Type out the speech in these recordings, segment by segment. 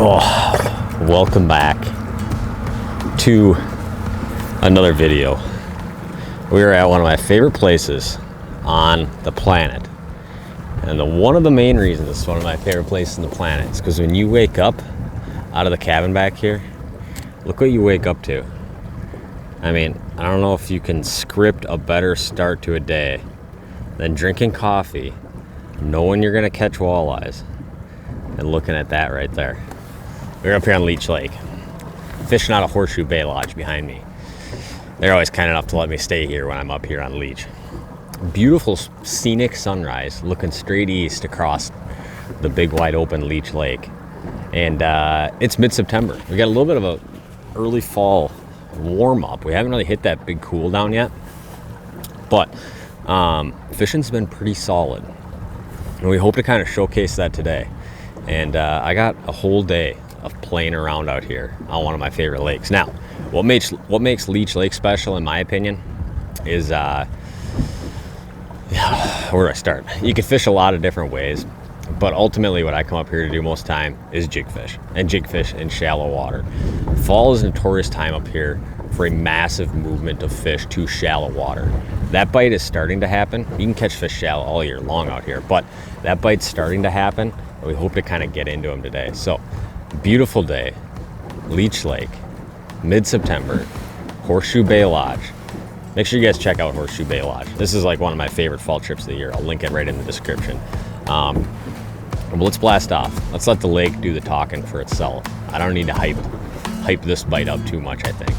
Oh, welcome back to another video. We are at one of my favorite places on the planet. And one of the main reasons it's one of my favorite places on the planet is because when you wake up out of the cabin back here, look what you wake up to. I mean, I don't know if you can script a better start to a day than drinking coffee, knowing you're going to catch walleyes, and looking at that right there. We're up here on Leech Lake, fishing out of Horseshoe Bay Lodge behind me. They're always kind enough to let me stay here when I'm up here on Leech. Beautiful scenic sunrise looking straight east across the big wide open Leech Lake. And it's mid-September. We got a little bit of a early fall warm up. We haven't really hit that big cool down yet, but fishing's been pretty solid. And we hope to kind of showcase that today. And I got a whole day of playing around out here on one of my favorite lakes. Now, what makes Leech Lake special, in my opinion, is where do I start? You can fish a lot of different ways, but ultimately what I come up here to do most of the time is jig fish in shallow water. Fall is a notorious time up here for a massive movement of fish to shallow water. That bite is starting to happen. You can catch fish shallow all year long out here, but that bite's starting to happen. We hope to kind of get into them today. So, beautiful day, Leech Lake, mid-September, Horseshoe Bay Lodge. Make sure you guys check out Horseshoe Bay Lodge. This is like one of my favorite fall trips of the year. I'll link it right in the description. But let's blast off. Let's let the lake do the talking for itself. I don't need to hype this bite up too much, I think.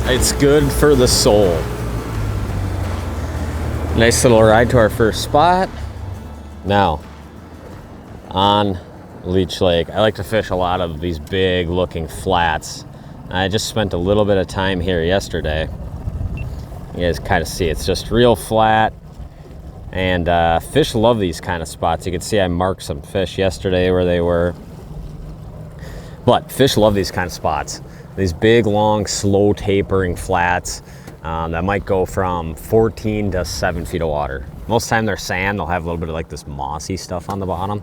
It's good for the soul. Nice little ride to our first spot. Now, on Leech Lake, I like to fish a lot of these big looking flats. I just spent a little bit of time here yesterday. You guys kind of see it's just real flat. And fish love these kind of spots. You can see I marked some fish yesterday where they were. But fish love these kind of spots. These big, long, slow tapering flats that might go from 14 to 7 feet of water. Most of the time they're sand. They'll have a little bit of like this mossy stuff on the bottom.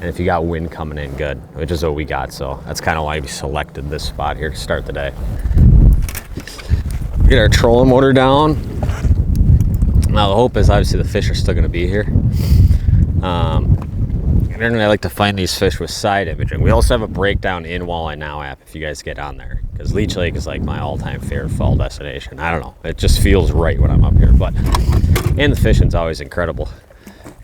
And if you got wind coming in, good, which is what we got. So that's kind of why we selected this spot here to start the day. Get our trolling motor down. Now the hope is obviously the fish are still going to be here. Generally, I like to find these fish with side imaging. We also have a breakdown in Walleye Now app if you guys get on there, because Leech Lake is like my all-time favorite fall destination. I don't know, it just feels right when I'm up here. And the fishing's always incredible.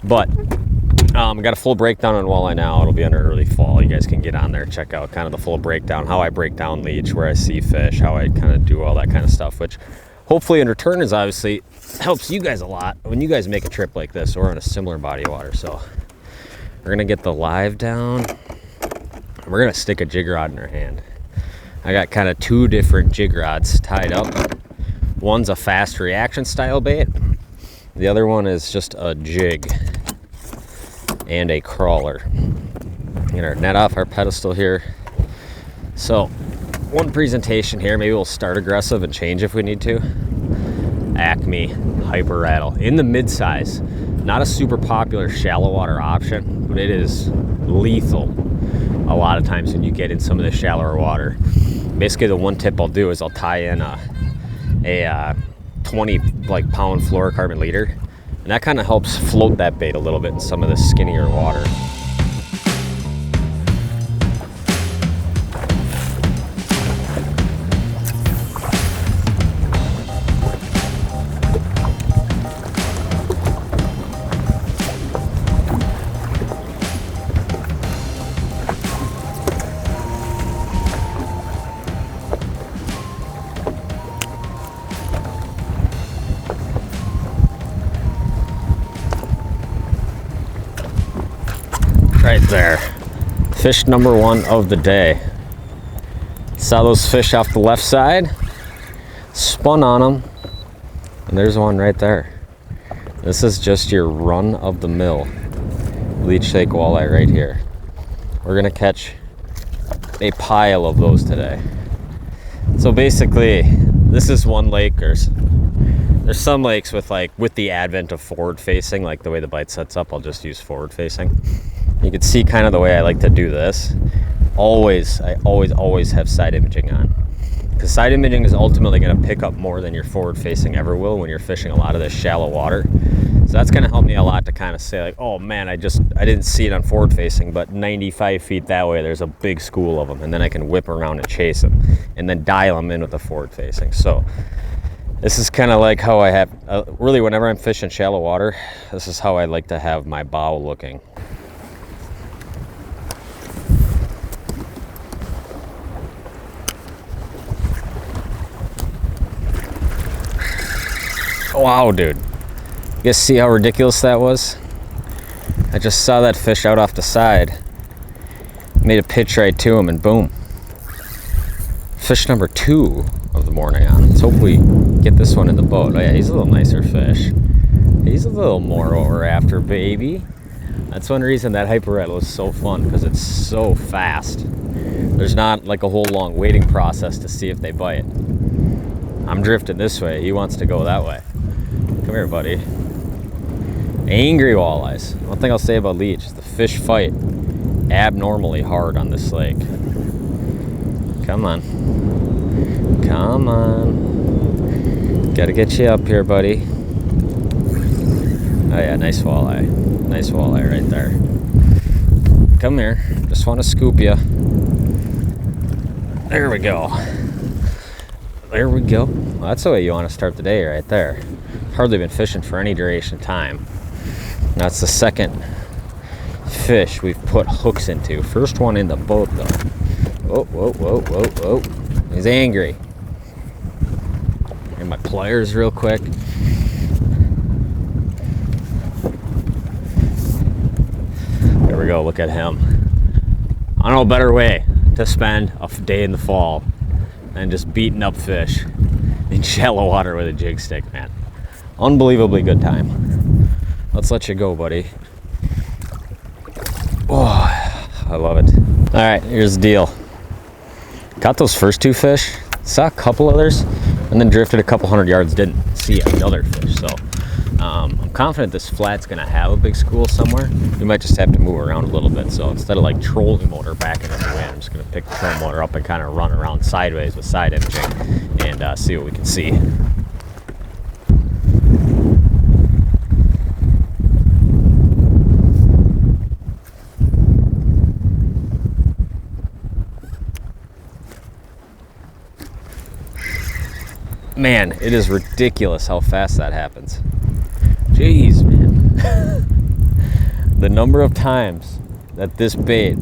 But we got a full breakdown on Walleye Now. It'll be under early fall. You guys can get on there, check out kind of the full breakdown, how I break down Leech, where I see fish, how I kind of do all that kind of stuff, which hopefully in return is obviously helps you guys a lot when you guys make a trip like this or in a similar body of water. So we're gonna get the live down. We're gonna stick a jig rod in our hand. I got kind of two different jig rods tied up. One's a fast reaction style bait. The other one is just a jig and a crawler. Get our net off our pedestal here. So one presentation here, maybe we'll start aggressive and change if we need to. Acme Hyper Rattle in the mid-size. Not a super popular shallow water option, but it is lethal a lot of times when you get in some of the shallower water. Basically, the one tip I'll do is I'll tie in a 20 pound fluorocarbon leader, and that kind of helps float that bait a little bit in some of the skinnier water. Right there, fish number one of the day. Saw those fish off the left side, spun on them, and there's one right there. This is just your run-of-the-mill Leech Lake walleye right here. We're gonna catch a pile of those today. So basically, this is one lake. There's some lakes with the advent of forward facing, like the way the bite sets up, I'll just use forward facing. You can see kind of the way I like to do this. I always have side imaging on. Because side imaging is ultimately going to pick up more than your forward facing ever will when you're fishing a lot of this shallow water. So that's going to help me a lot to kind of say like, oh man, I didn't see it on forward facing, but 95 feet that way, there's a big school of them. And then I can whip around and chase them and then dial them in with the forward facing. So this is kind of like how I have, really whenever I'm fishing shallow water, this is how I like to have my bow looking. Wow, dude. You guys see how ridiculous that was? I just saw that fish out off the side. Made a pitch right to him and boom. Fish number 2 of the morning on. Let's hope we get this one in the boat. Oh yeah, he's a little nicer fish. He's a little more what we're after, baby. That's one reason that hyper rattle is so fun, because it's so fast. There's not like a whole long waiting process to see if they bite. I'm drifting this way. He wants to go that way. Come here, buddy. Angry walleyes. One thing I'll say about Leech is the fish fight abnormally hard on this lake. Come on. Come on. Gotta get you up here, buddy. Oh yeah, nice walleye. Nice walleye right there. Come here. Just want to scoop you. There we go. There we go. Well, that's the way you want to start the day right there. Hardly been fishing for any duration of time. That's the second fish we've put hooks into. First one in the boat though. Whoa, whoa, whoa, whoa, whoa. He's angry. And my pliers real quick. There we go, look at him. I don't know a better way to spend a day in the fall than just beating up fish in shallow water with a jig stick, man. Unbelievably good time. Let's let you go, buddy. Oh, I love it. All right, here's the deal. Got those first 2 fish, saw a couple others, and then drifted a couple 100 yards, didn't see another fish. So I'm confident this flat's gonna have a big school somewhere. We might just have to move around a little bit. So instead of like trolling motor back into the wind, I'm just gonna pick the trolling motor up and kind of run around sideways with side imaging and see what we can see. Man, it is ridiculous how fast that happens. Jeez, man. The number of times that this bait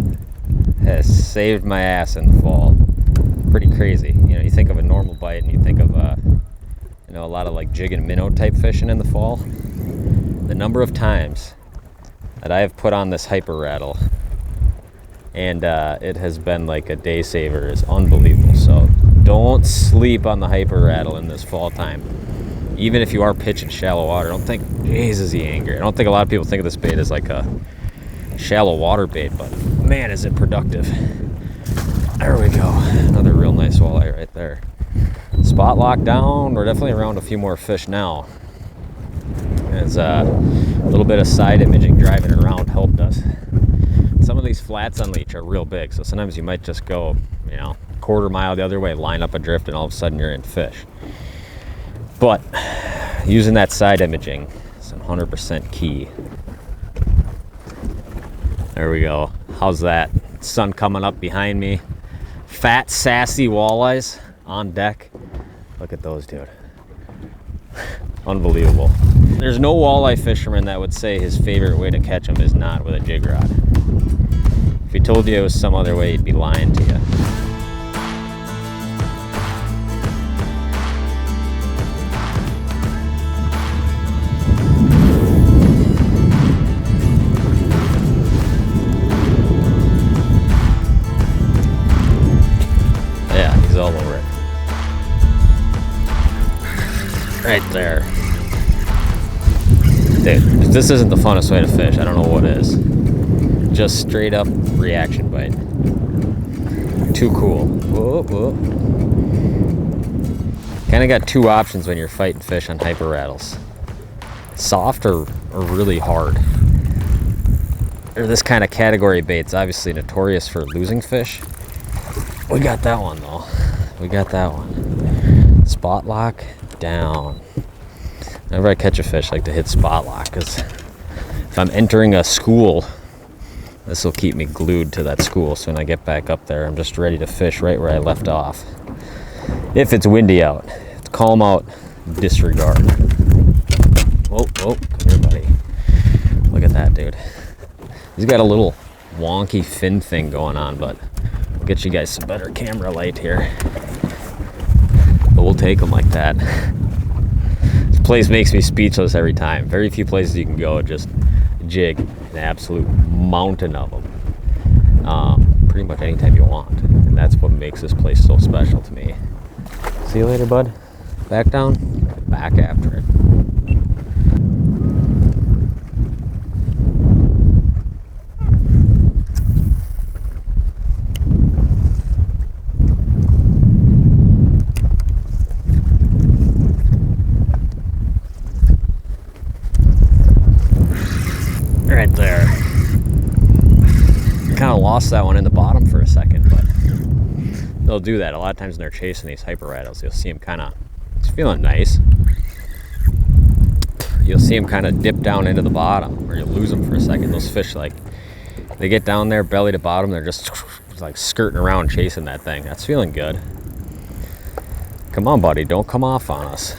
has saved my ass in the fall. Pretty crazy. You know, you think of a normal bite and you think of a lot of like jig and minnow type fishing in the fall. The number of times that I have put on this hyper rattle and it has been like a day saver is unbelievable. So don't sleep on the hyper rattle in this fall time. Even if you are pitching shallow water, don't think, jeez, is he angry. I don't think a lot of people think of this bait as like a shallow water bait, but man, is it productive. There we go. Another real nice walleye right there. Spot locked down. We're definitely around a few more fish now. As a little bit of side imaging driving around helped us. Some of these flats on Leech are real big, so sometimes you might just go, you know, quarter mile the other way, line up a drift, and all of a sudden you're in fish. But using that side imaging is 100% key. There we go. How's that? Sun coming up behind me. Fat, sassy walleyes on deck. Look at those, dude. Unbelievable. There's no walleye fisherman that would say his favorite way to catch them is not with a jig rod. If he told you it was some other way, he'd be lying to you. Yeah, he's all over it. Right there. Dude, if this isn't the funnest way to fish, I don't know what is. Just straight up reaction bite. Too cool. Whoa, whoa. Kind of got two options when you're fighting fish on hyper rattles. Soft or really hard. Or this kind of category bait's obviously notorious for losing fish. We got that one though. We got that one. Spot lock down. Whenever I catch a fish, I like to hit spot lock, because if I'm entering a school, this will keep me glued to that school. So when I get back up there, I'm just ready to fish right where I left off. If it's windy out. If it's calm out, disregard. Whoa, come here, buddy. Look at that, dude. He's got a little wonky fin thing going on, but we'll get you guys some better camera light here. But we'll take them like that. This place makes me speechless every time. Very few places you can go just jig an absolute mountain of them. Pretty much anytime you want. And that's what makes this place so special to me. See you later, bud. Back down, back after it. Right there. Kind of lost that one in the bottom for a second, but they'll do that a lot of times when they're chasing these hyper rattles. You'll see them kind of, it's feeling nice. You'll see them kind of dip down into the bottom, or you'll lose them for a second. Those fish, like, they get down there belly to bottom, they're just like skirting around chasing that thing. That's feeling good. Come on, buddy, don't come off on us.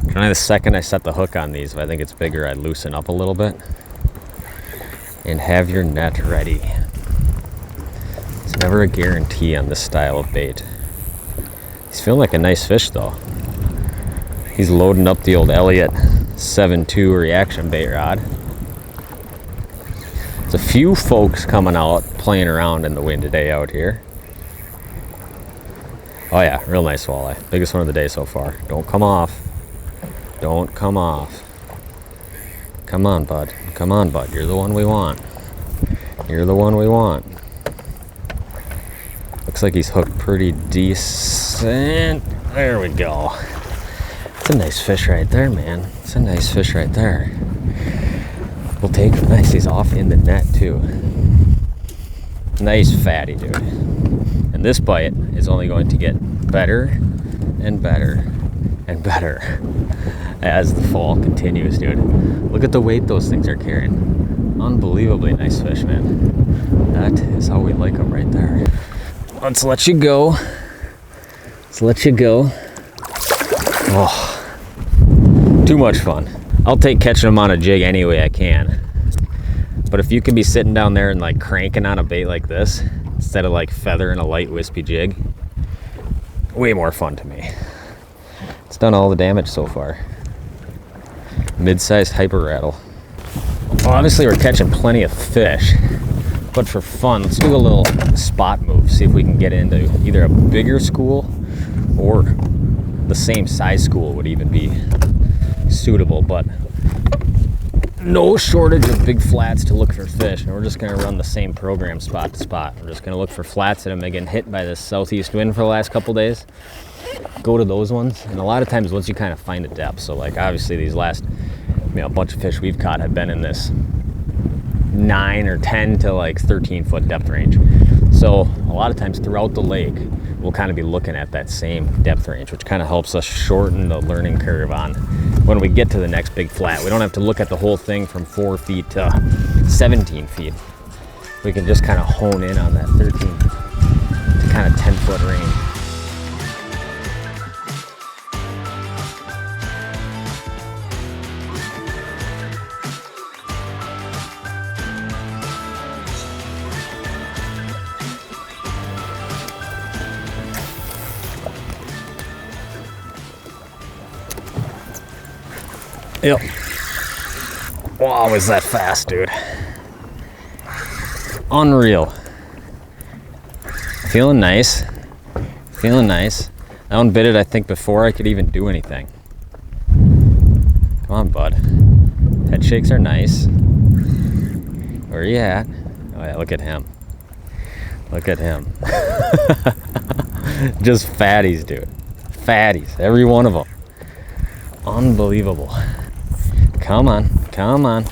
Kind of the second I set the hook on these, if I think it's bigger, I loosen up a little bit. And have your net ready. It's never a guarantee on this style of bait. He's feeling like a nice fish though. He's loading up the old Elliott 7.2 reaction bait rod. There's a few folks coming out playing around in the wind today out here. Oh yeah, real nice walleye. Biggest one of the day so far. Don't come off. Don't come off. Come on, bud. Come on, bud. You're the one we want. You're the one we want. Looks like he's hooked pretty decent. There we go. It's a nice fish right there, man. It's a nice fish right there. We'll take him. Nice. He's off in the net, too. Nice fatty, dude. And this bite is only going to get better and better and better as the fall continues, dude. Look at the weight those things are carrying. Unbelievably nice fish, man. That is how we like them right there. Let's let you go. Let's let you go. Oh, too much fun. I'll take catching them on a jig any way I can. But if you can be sitting down there and like cranking on a bait like this, instead of like feathering a light wispy jig, way more fun to me. It's done all the damage so far. Mid-sized hyper rattle. Well, obviously we're catching plenty of fish, but for fun, let's do a little spot move. See if we can get into either a bigger school or the same size school would even be suitable, but no shortage of big flats to look for fish, and we're just going to run the same program spot to spot. We're just going to look for flats that have been getting hit by this southeast wind for the last couple days. Go to those ones, and a lot of times once you kind of find a depth, so like obviously these last, a bunch of fish we've caught have been in this 9 or 10 to like 13 foot depth range. So a lot of times throughout the lake, we'll kind of be looking at that same depth range, which kind of helps us shorten the learning curve on when we get to the next big flat. We don't have to look at the whole thing from 4 feet to 17 feet. We can just kind of hone in on that 13 to kind of 10 foot range. Yep. Wow, was that fast, dude. Unreal. Feeling nice. Feeling nice. That one bit it, I think, before I could even do anything. Come on, bud. Head shakes are nice. Where are you at? Oh yeah, look at him. Look at him. Just fatties, dude. fatties, every one of them. Unbelievable. Come on, come on,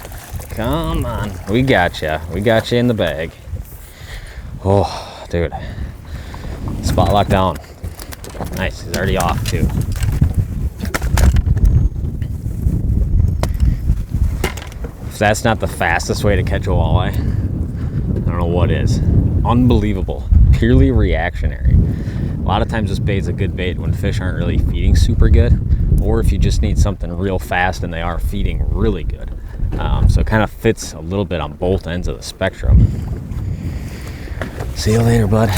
come on. We got you in the bag. Oh, dude. Spot lock down. Nice, he's already off too. If that's not the fastest way to catch a walleye, I don't know what is. Unbelievable, purely reactionary. A lot of times this bait's a good bait when fish aren't really feeding super good, or if you just need something real fast and they are feeding really good. So it kind of fits a little bit on both ends of the spectrum. See you later, bud.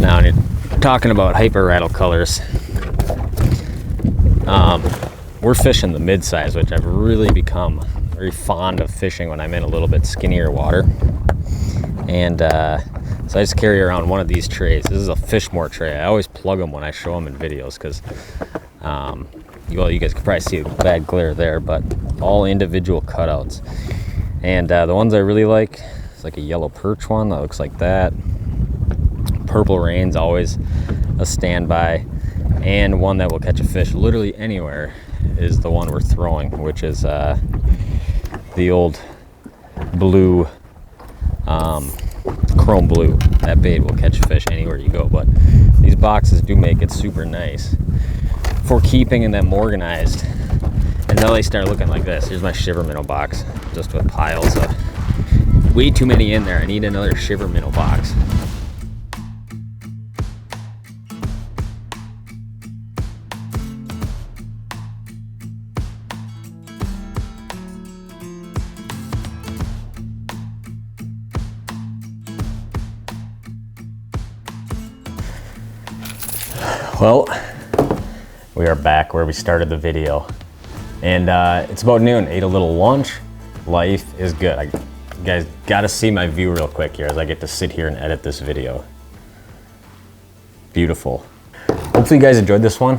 Now, when you're talking about hyper rattle colors, we're fishing the mid-size, which I've really become very fond of fishing when I'm in a little bit skinnier water. And so I just carry around one of these trays. This is a Fishmore tray. I always plug them when I show them in videos because, well, you guys can probably see a bad glare there, but all individual cutouts. And the ones I really like, it's like a yellow perch one that looks like that. Purple Rain's always a standby. And one that will catch a fish literally anywhere is the one we're throwing, which is the old blue, chrome blue. That bait will catch fish anywhere you go, but these boxes do make it super nice for keeping them organized until they start looking like this. Here's my shiver minnow box, just with piles of way too many in there. I need another shiver minnow box. Well, we are back where we started the video, and it's about noon. Ate a little lunch. Life is good. You guys got to see my view real quick here as I get to sit here and edit this video. Beautiful. Hopefully you guys enjoyed this one.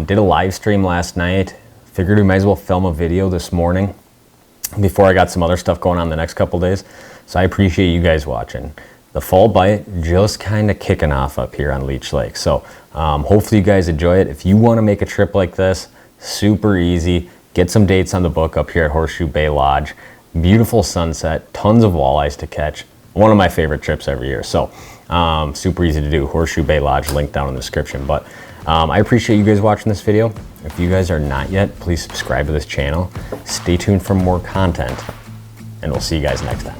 Did a live stream last night. Figured we might as well film a video this morning before I got some other stuff going on the next couple days. So I appreciate you guys watching. The fall bite just kind of kicking off up here on Leech Lake. So hopefully you guys enjoy it. If you want to make a trip like this, super easy. Get some dates on the book up here at Horseshoe Bay Lodge. Beautiful sunset, tons of walleyes to catch. One of my favorite trips every year. So super easy to do. Horseshoe Bay Lodge, link down in the description. But I appreciate you guys watching this video. If you guys are not yet, please subscribe to this channel. Stay tuned for more content, and we'll see you guys next time.